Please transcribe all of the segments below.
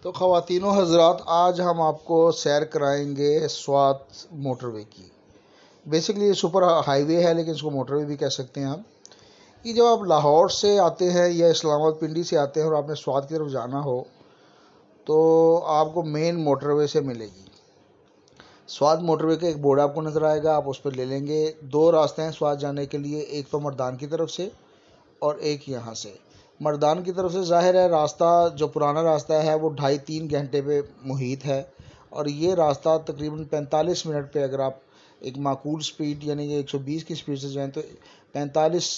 तो ख़वातीन व हज़रात, आज हम आपको सैर कराएंगे स्वात मोटरवे की। बेसिकली ये सुपर हाईवे है, लेकिन इसको मोटरवे भी कह सकते हैं हम। कि जब आप लाहौर से आते हैं या इस्लामाबाद पिंडी से आते हैं और आपने स्वात की तरफ जाना हो, तो आपको मेन मोटरवे से मिलेगी। स्वात मोटरवे का एक बोर्ड आपको नज़र आएगा, आप उस पर ले लेंगे। दो रास्ते हैं स्वात जाने के लिए, एक तो मर्दान की तरफ से और एक यहाँ से। मर्दान की तरफ से ज़ाहिर है रास्ता, जो पुराना रास्ता है वो 2.5-3 घंटे पे मुहित है, और ये रास्ता तकरीबन 45 मिनट पे, अगर आप एक माकूल स्पीड यानी कि 120 की स्पीड से जाएं तो 45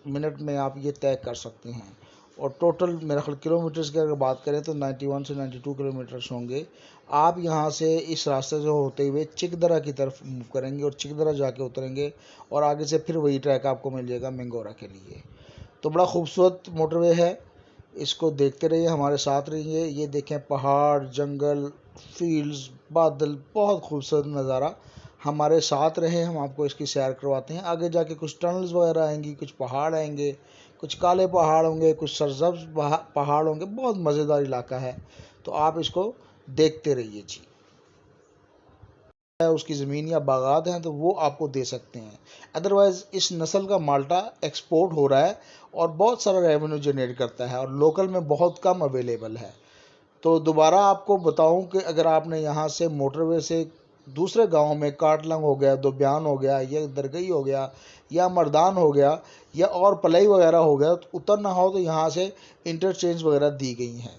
मिनट में आप ये तय कर सकते हैं। और टोटल मेरा ख्याल किलोमीटर्स की अगर बात करें तो 91 से 92 किलोमीटर्स होंगे। आप यहाँ से इस रास्ते से होते हुए चिकदरा की तरफ मूव करेंगे और चिकदरा जाके उतरेंगे, और आगे से फिर वही ट्रैक आपको मिल जाएगा मिंगोरा के लिए। तो बड़ा खूबसूरत मोटरवे है, इसको देखते रहिए, हमारे साथ रहिए। ये देखें, पहाड़, जंगल, फील्ड्स, बादल, बहुत खूबसूरत नज़ारा। हमारे साथ रहें, हम आपको इसकी सैर करवाते हैं। आगे जाके कुछ टनल्स वगैरह आएंगी, कुछ पहाड़ आएंगे, कुछ काले पहाड़ होंगे, कुछ सरसब्ज पहाड़ होंगे। बहुत मज़ेदार इलाका है, तो आप इसको देखते रहिए जी। उसकी ज़मीन या बागात हैं तो वो आपको दे सकते हैं। अदरवाइज़ इस नस्ल का माल्टा एक्सपोर्ट हो रहा है और बहुत सारा रेवेन्यू जनरेट करता है, और लोकल में बहुत कम अवेलेबल है। तो दोबारा आपको बताऊं कि अगर आपने यहाँ से मोटरवे से दूसरे गांव में, काटलंग हो गया, दोब्यान हो गया, या दरगई हो गया, या मर्दान हो गया, या और पलई वगैरह हो गया, तो उतरना हो तो यहाँ से इंटरचेंज वगैरह दी गई हैं।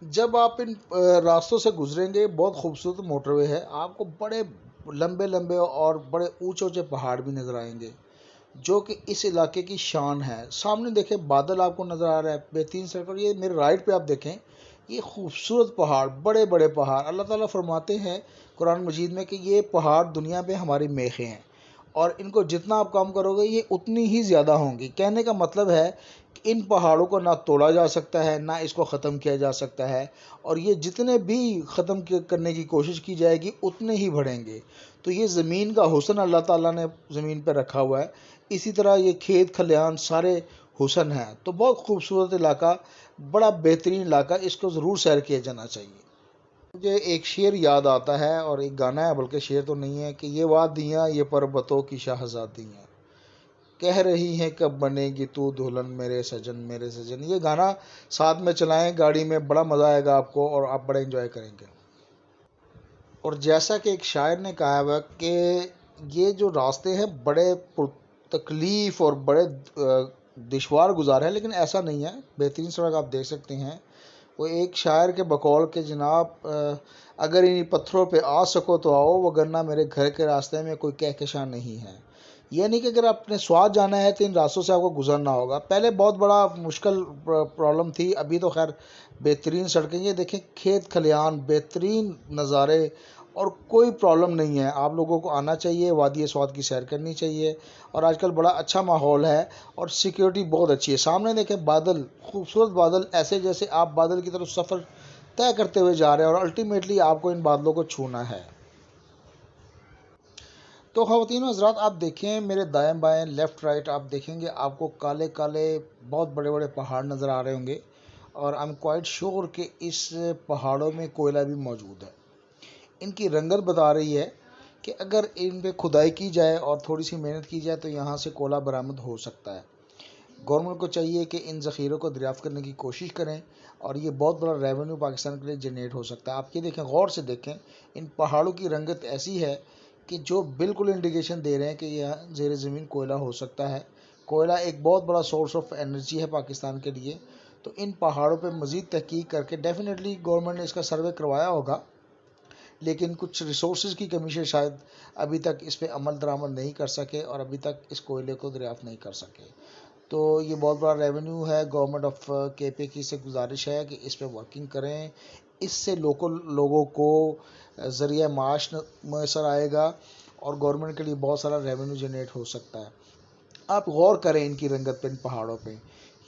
जब आप इन रास्तों से गुजरेंगे, बहुत खूबसूरत मोटरवे है, आपको बड़े लंबे लंबे और बड़े ऊंचे ऊंचे पहाड़ भी नज़र आएंगे, जो कि इस इलाके की शान है। सामने देखें, बादल आपको नज़र आ रहा है, बेहतरीन सड़क। और ये मेरे राइट पे आप देखें, ये खूबसूरत पहाड़, बड़े बड़े पहाड़। अल्लाह ताला फरमाते हैं कुरान मजीद में कि ये पहाड़ दुनिया पे हमारी मेखें हैं, और इनको जितना आप कम करोगे ये उतनी ही ज़्यादा होंगी। कहने का मतलब है कि इन पहाड़ों को ना तोड़ा जा सकता है, ना इसको ख़त्म किया जा सकता है, और ये जितने भी ख़त्म करने की कोशिश की जाएगी उतने ही बढ़ेंगे। तो ये ज़मीन का हुस्न अल्लाह ताला ने ज़मीन पर रखा हुआ है। इसी तरह ये खेत खलिहान सारे हुस्न हैं। तो बहुत खूबसूरत इलाका, बड़ा बेहतरीन इलाका, इसको ज़रूर सैर किया जाना चाहिए। मुझे एक शेर याद आता है, और एक गाना है, बल्कि शेर तो नहीं है, कि ये वादियाँ ये पर्वतों की शाहज़ादियाँ कह रही हैं कब बनेगी तू दुल्हन मेरे सजन मेरे सजन। ये गाना साथ में चलाएं गाड़ी में, बड़ा मज़ा आएगा आपको और आप बड़ा एंजॉय करेंगे। और जैसा कि एक शायर ने कहा हुआ कि ये जो रास्ते हैं बड़े तकलीफ़ और बड़े दुश्वार गुजार हैं, लेकिन ऐसा नहीं है, बेहतरीन सड़क आप देख सकते हैं। वो एक शायर के बकौल के जनाब, अगर इन पत्थरों पे आ सको तो आओ, वगरना मेरे घर के रास्ते में कोई कहकशां नहीं है। ये नहीं कि अगर आपने स्वाद जाना है तो इन रास्तों से आपको गुजरना होगा। पहले बहुत बड़ा मुश्किल प्रॉब्लम थी, अभी तो खैर बेहतरीन सड़कें। ये देखें, खेत खलिहान, बेहतरीन नज़ारे, और कोई प्रॉब्लम नहीं है। आप लोगों को आना चाहिए, वादी स्वाद की सैर करनी चाहिए, और आजकल बड़ा अच्छा माहौल है और सिक्योरिटी बहुत अच्छी है। सामने देखें बादल, खूबसूरत बादल, ऐसे जैसे आप बादल की तरफ सफ़र तय करते हुए जा रहे हैं, और अल्टीमेटली आपको इन बादलों को छूना है। तो ख़वातीन हज़रात, आप देखें मेरे दाएं बाएं, लेफ़्ट राइट, आप देखेंगे आपको काले काले बहुत बड़े बड़े पहाड़ नज़र आ रहे होंगे, और आई एम क्वाइट श्योर कि इस पहाड़ों में कोयला भी मौजूद है। इनकी रंगत बता रही है कि अगर इन पे खुदाई की जाए और थोड़ी सी मेहनत की जाए तो यहाँ से कोयला बरामद हो सकता है। गवर्नमेंट को चाहिए कि इन ज़ख़ीरों को दरियाफ़्त करने की कोशिश करें, और ये बहुत बड़ा रेवेन्यू पाकिस्तान के लिए जनरेट हो सकता है। आप ये देखें, गौर से देखें, इन पहाड़ों की रंगत ऐसी है कि जो बिल्कुल इंडिकेशन दे रहे हैं कि यह ज़ेर ज़मीन कोयला हो सकता है। कोयला एक बहुत बड़ा सोर्स ऑफ एनर्जी है पाकिस्तान के लिए। तो इन पहाड़ों पे मज़ीद तहकीक करके डेफिनेटली गवर्नमेंट ने इसका सर्वे करवाया होगा, लेकिन कुछ रिसोर्सेज की कमी से शायद अभी तक इस पर अमल दरामद नहीं कर सके और अभी तक इस कोयले को दरियाफ्त नहीं कर सके। तो ये बहुत बड़ा रेवेन्यू है। गवर्नमेंट ऑफ केपी की से गुजारिश है कि इस पर वर्किंग करें, इससे लोकल लोगों को ज़रिया माश मैसर आएगा और गवर्नमेंट के लिए बहुत सारा रेवेन्यू जनरेट हो सकता है। आप गौर करें इनकी रंगत पे, इन पहाड़ों पे,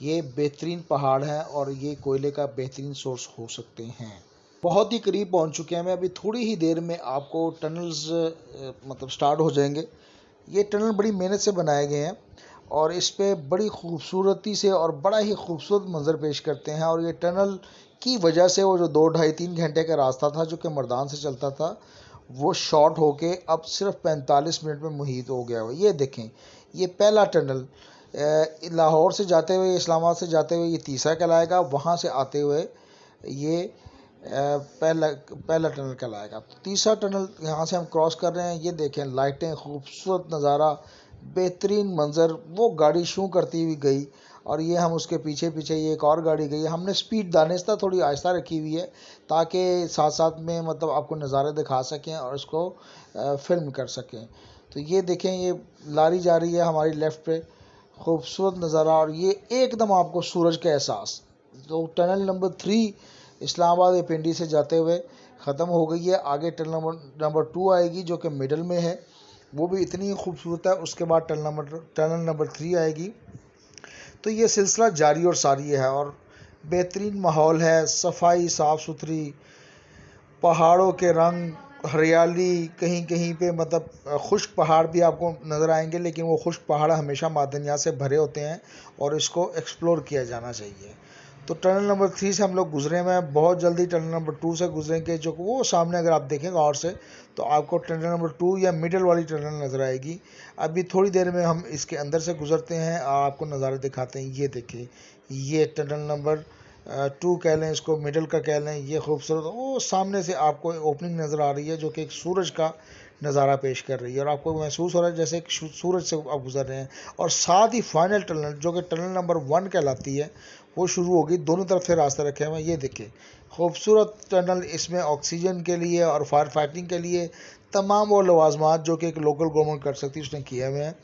ये बेहतरीन पहाड़ हैं और ये कोयले का बेहतरीन सोर्स हो सकते हैं। बहुत ही करीब पहुंच चुके हैं। मैं अभी थोड़ी ही देर में आपको टनल्स मतलब स्टार्ट हो जाएंगे। ये टनल बड़ी मेहनत से बनाए गए हैं और इस पे बड़ी खूबसूरती से और बड़ा ही खूबसूरत मंजर पेश करते हैं। और ये टनल की वजह से वो जो 2 ढाई 3 घंटे का रास्ता था जो कि मर्दान से चलता था, वो शॉर्ट होके अब सिर्फ 45 मिनट में मुहित हो गया हो। ये देखें, ये पहला टनल लाहौर से जाते हुए, इस्लामाबाद से जाते हुए ये तीसरा कहलाएगा, वहाँ से आते हुए ये पहला पहला टनल कहलाएगा। तो तीसरा टनल यहाँ से हम क्रॉस कर रहे हैं। ये देखें, लाइटें, खूबसूरत नज़ारा, बेहतरीन मंज़र। वो गाड़ी शू करती हुई गई और ये हम उसके पीछे पीछे, ये एक और गाड़ी गई। हमने स्पीड दानिस्ता थोड़ी आहिस्ता रखी हुई है ताकि साथ साथ में मतलब आपको नज़ारे दिखा सकें और इसको फिल्म कर सकें। तो ये देखें, ये लारी जा रही है हमारी लेफ़्ट पे, खूबसूरत नज़ारा। और ये एकदम आपको सूरज का एहसास। तो टनल नंबर 3 इस्लामाबाद या पिंडी से जाते हुए ख़त्म हो गई है। आगे टनल नंबर 2 आएगी जो कि मिडल में है, वो भी इतनी खूबसूरत है। उसके बाद टनल नंबर 3 आएगी। तो ये सिलसिला जारी और सारी है और बेहतरीन माहौल है, सफाई, साफ़ सुथरी, पहाड़ों के रंग, हरियाली, कहीं कहीं पे मतलब खुश्क पहाड़ भी आपको नज़र आएंगे, लेकिन वो खुश्क पहाड़ हमेशा मादनियात से भरे होते हैं और इसको एक्सप्लोर किया जाना चाहिए। तो टनल नंबर 3 से हम लोग गुजरे हुए हैं। बहुत जल्दी टनल नंबर 2 से गुजरेंगे, जो वो सामने अगर आप देखें गौर से तो आपको टनल नंबर 2 या मिडल वाली टनल नज़र आएगी। अभी थोड़ी देर में हम इसके अंदर से गुजरते हैं और आपको नज़ारे दिखाते हैं। ये देखिए, ये टनल नंबर 2 कह लें इसको, मिडल का कह लें। ये खूबसूरत, वो सामने से आपको ओपनिंग नज़र आ रही है जो कि एक सूरज का नज़ारा पेश कर रही है और आपको महसूस हो रहा है जैसे एक सूरज से आप गुजर रहे हैं। और साथ ही फाइनल टनल जो कि टनल नंबर 1 कहलाती है, वो शुरू होगी। दोनों तरफ से रास्ते रखे हुए हैं। ये देखिए, खूबसूरत टनल। इसमें ऑक्सीजन के लिए और फायर फाइटिंग के लिए तमाम वो लवाजमात जो कि एक लोकल गवर्नमेंट कर सकती है उसने किए हुए हैं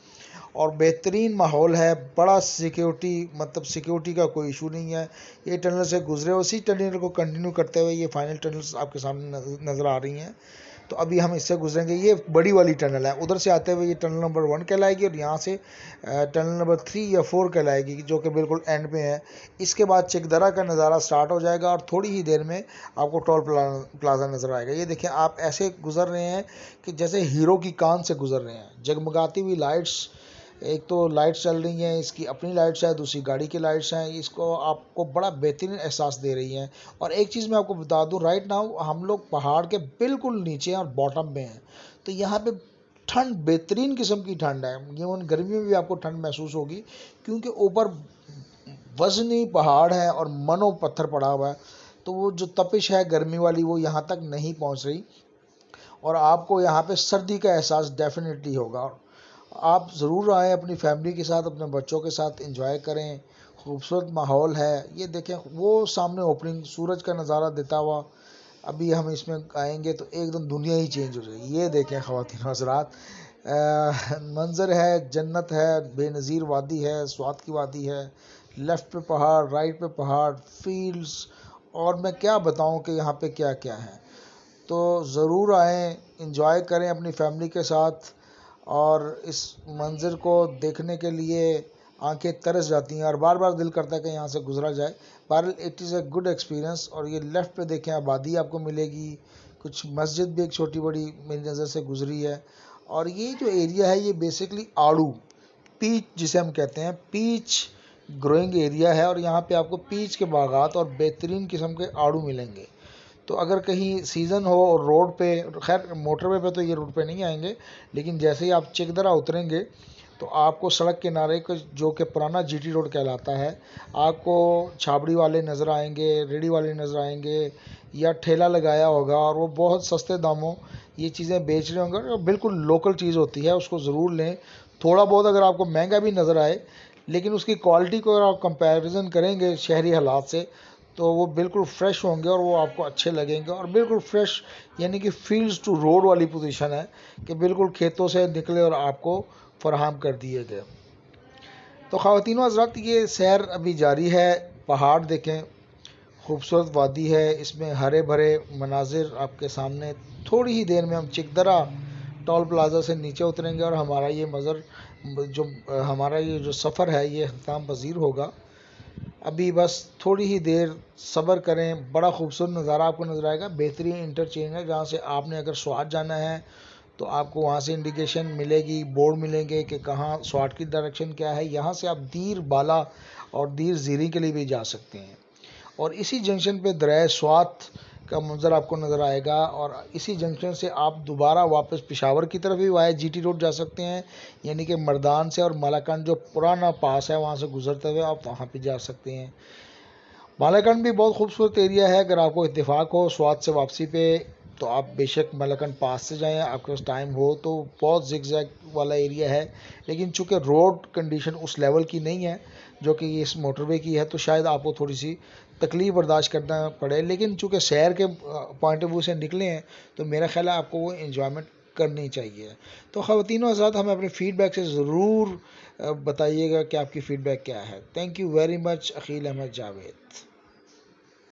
और बेहतरीन माहौल है। बड़ा सिक्योरिटी, मतलब सिक्योरिटी का कोई इशू नहीं है। ये टनल से गुजरे, उसी टनल को कंटिन्यू करते हुए ये फाइनल टनल्स आपके सामने नज़र आ रही हैं। तो अभी हम इससे गुजरेंगे। ये बड़ी वाली टनल है, उधर से आते हुए ये टनल नंबर 1 कहलाएगी और यहाँ से टनल नंबर 3 या 4 कहलाएगी जो कि बिल्कुल एंड में है। इसके बाद चिकदरा का नज़ारा स्टार्ट हो जाएगा और थोड़ी ही देर में आपको टोल प्लाजा नज़र आएगा। ये देखिए, आप ऐसे गुजर रहे हैं कि जैसे हीरो की कान से गुजर रहे हैं। जगमगाती हुई लाइट्स, एक तो लाइट्स चल रही हैं, इसकी अपनी लाइट्स है, दूसरी गाड़ी की लाइट्स हैं, इसको आपको बड़ा बेहतरीन एहसास दे रही हैं। और एक चीज़ मैं आपको बता दूं, राइट नाउ हम लोग पहाड़ के बिल्कुल नीचे हैं और बॉटम में हैं। तो यहाँ पे ठंड, बेहतरीन किस्म की ठंड है। इवन गर्मी में भी आपको ठंड महसूस होगी क्योंकि ऊपर वजनी पहाड़ है और मनो पत्थर पड़ा हुआ है। तो वो जो तपिश है गर्मी वाली, वो यहाँ तक नहीं पहुँच रही और आपको यहाँ पे सर्दी का एहसास डेफिनेटली होगा। आप ज़रूर आएँ अपनी फैमिली के साथ, अपने बच्चों के साथ एंजॉय करें। खूबसूरत माहौल है। ये देखें, वो सामने ओपनिंग सूरज का नज़ारा देता हुआ अभी हम इसमें आएंगे तो एकदम दुनिया ही चेंज हो जाएगी। ये देखें ख़वातीन हज़रात, मंज़र है, जन्नत है, बेनज़ीर वादी है, स्वात की वादी है। लेफ़्ट पे पहाड़, राइट पे पहाड़, फील्ड्स, और मैं क्या बताऊं कि यहाँ पे क्या क्या है। तो ज़रूर आएँ, एंजॉय करें अपनी फैमिली के साथ और इस मंज़र को देखने के लिए आंखें तरस जाती हैं और बार बार दिल करता है कि यहाँ से गुजरा जाए। बहरहाल it is a good experience. और ये लेफ़्ट पे देखें, आबादी आपको मिलेगी, कुछ मस्जिद भी एक छोटी बड़ी मेरी नज़र से गुजरी है। और ये जो एरिया है ये बेसिकली आड़ू, पीच जिसे हम कहते हैं, पीच ग्रोइंग एरिया है और यहाँ पे आपको पीच के बागात और बेहतरीन किस्म के आड़ू मिलेंगे। तो अगर कहीं सीज़न हो और रोड पे, खैर मोटरवे पे तो ये रोड पे नहीं आएंगे, लेकिन जैसे ही आप चिकदरा उतरेंगे तो आपको सड़क किनारे को जो कि पुराना जीटी रोड कहलाता है, आपको छाबड़ी वाले नज़र आएंगे, रेडी वाले नज़र आएंगे या ठेला लगाया होगा और वो बहुत सस्ते दामों ये चीज़ें बेच रहे होंगे और बिल्कुल लोकल चीज़ होती है, उसको ज़रूर लें। थोड़ा बहुत अगर आपको महंगा भी नज़र आए, लेकिन उसकी क्वालिटी को अगर आप कंपैरिजन करेंगे शहरी हालात से तो वो बिल्कुल फ्रेश होंगे और वो आपको अच्छे लगेंगे, और बिल्कुल फ्रेश यानी कि फील्ड्स टू रोड वाली पोजीशन है कि बिल्कुल खेतों से निकले और आपको फराहम कर दिए गए। तो ख़वातीनो हज़रात, ये सैर अभी जारी है। पहाड़ देखें, खूबसूरत वादी है, इसमें हरे भरे मनाजिर आपके सामने। थोड़ी ही देर में हम चिकदरा टोल प्लाज़ा से नीचे उतरेंगे और हमारा ये मज़र जो हमारा ये जो सफ़र है ये अख्ताम पज़ीर होगा। अभी बस थोड़ी ही देर सब्र करें, बड़ा खूबसूरत नज़ारा आपको नज़र आएगा। बेहतरीन इंटरचेंज है जहाँ से आपने अगर स्वात जाना है तो आपको वहाँ से इंडिकेशन मिलेगी, बोर्ड मिलेंगे कि कहाँ स्वाट की डायरेक्शन क्या है। यहाँ से आप दीर बाला और दीर ज़ीरी के लिए भी जा सकते हैं, और इसी जंक्शन पे दरिया स्वात का मंजर आपको नज़र आएगा, और इसी जंक्शन से आप दोबारा वापस पेशावर की तरफ भी वाया जीटी रोड जा सकते हैं, यानी कि मर्दान से और मालाकंड जो पुराना पास है वहाँ से गुजरते हुए आप वहाँ पे जा सकते हैं। मालाकंड भी बहुत खूबसूरत एरिया है। अगर आपको इत्तेफाक हो स्वात से वापसी पे तो आप बेशक मालाकंड पास से जाएं, आपके पास टाइम हो तो। बहुत जिग जैग वाला एरिया है, लेकिन चूंकि रोड कंडीशन उस लेवल की नहीं है जो कि इस मोटरवे की है, तो शायद आपको थोड़ी सी तकलीफ बर्दाश्त करना पड़े। लेकिन चूंकि सैर के पॉइंट ऑफ व्यू से निकले हैं तो मेरा ख्याल है आपको वो इन्जॉयमेंट करनी चाहिए। तो ख़वातीनो हज़रात, हमें अपने फ़ीडबैक से ज़रूर बताइएगा कि आपकी फ़ीडबैक क्या है। Thank you very much. Aqeel Ahmed Javed.